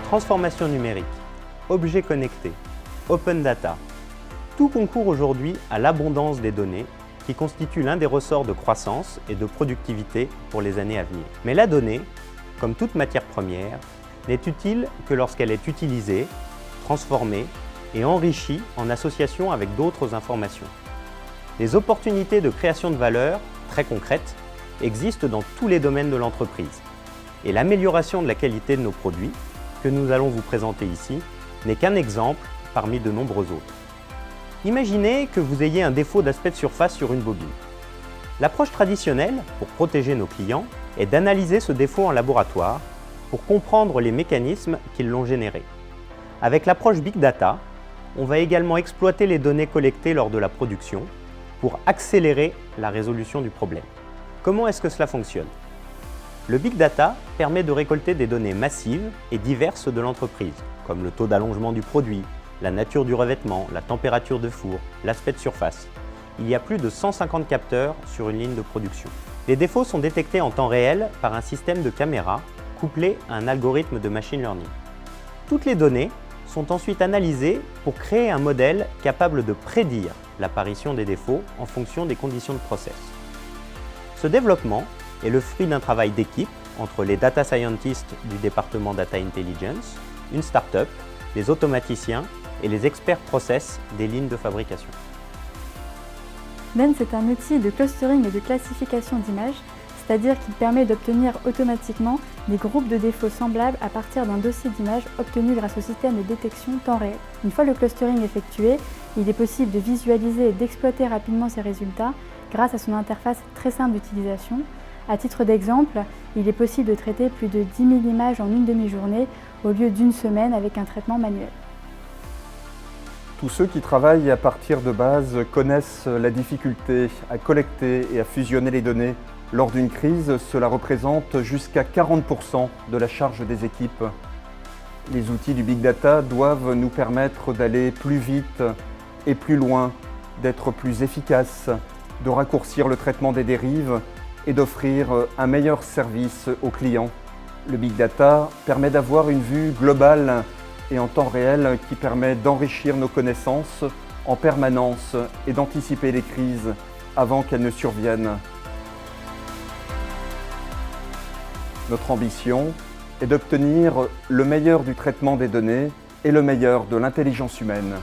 Transformation numérique, objets connectés, open data, tout concourt aujourd'hui à l'abondance des données qui constitue l'un des ressorts de croissance et de productivité pour les années à venir. Mais la donnée, comme toute matière première, n'est utile que lorsqu'elle est utilisée, transformée et enrichie en association avec d'autres informations. Les opportunités de création de valeur, très concrètes, existent dans tous les domaines de l'entreprise. Et l'amélioration de la qualité de nos produits, que nous allons vous présenter ici, n'est qu'un exemple parmi de nombreux autres. Imaginez que vous ayez un défaut d'aspect de surface sur une bobine. L'approche traditionnelle, pour protéger nos clients, est d'analyser ce défaut en laboratoire pour comprendre les mécanismes qui l'ont généré. Avec l'approche Big Data, on va également exploiter les données collectées lors de la production pour accélérer la résolution du problème. Comment est-ce que cela fonctionne? Le Big Data permet de récolter des données massives et diverses de l'entreprise, comme le taux d'allongement du produit, la nature du revêtement, la température de four, l'aspect de surface. Il y a plus de 150 capteurs sur une ligne de production. Les défauts sont détectés en temps réel par un système de caméras couplé à un algorithme de machine learning. Toutes les données sont ensuite analysées pour créer un modèle capable de prédire l'apparition des défauts en fonction des conditions de process. Ce développement est le fruit d'un travail d'équipe entre les data scientists du département Data Intelligence, une start-up, les automaticiens et les experts process des lignes de fabrication. MEMS est un outil de clustering et de classification d'images, c'est-à-dire qu'il permet d'obtenir automatiquement des groupes de défauts semblables à partir d'un dossier d'images obtenu grâce au système de détection temps réel. Une fois le clustering effectué, il est possible de visualiser et d'exploiter rapidement ces résultats grâce à son interface très simple d'utilisation. À titre d'exemple, il est possible de traiter plus de 10 000 images en une demi-journée au lieu d'une semaine avec un traitement manuel. Tous ceux qui travaillent à partir de base connaissent la difficulté à collecter et à fusionner les données. Lors d'une crise, cela représente jusqu'à 40% de la charge des équipes. Les outils du Big Data doivent nous permettre d'aller plus vite et plus loin, d'être plus efficaces, de raccourcir le traitement des dérives et d'offrir un meilleur service aux clients. Le Big Data permet d'avoir une vue globale et en temps réel qui permet d'enrichir nos connaissances en permanence et d'anticiper les crises avant qu'elles ne surviennent. Notre ambition est d'obtenir le meilleur du traitement des données et le meilleur de l'intelligence humaine.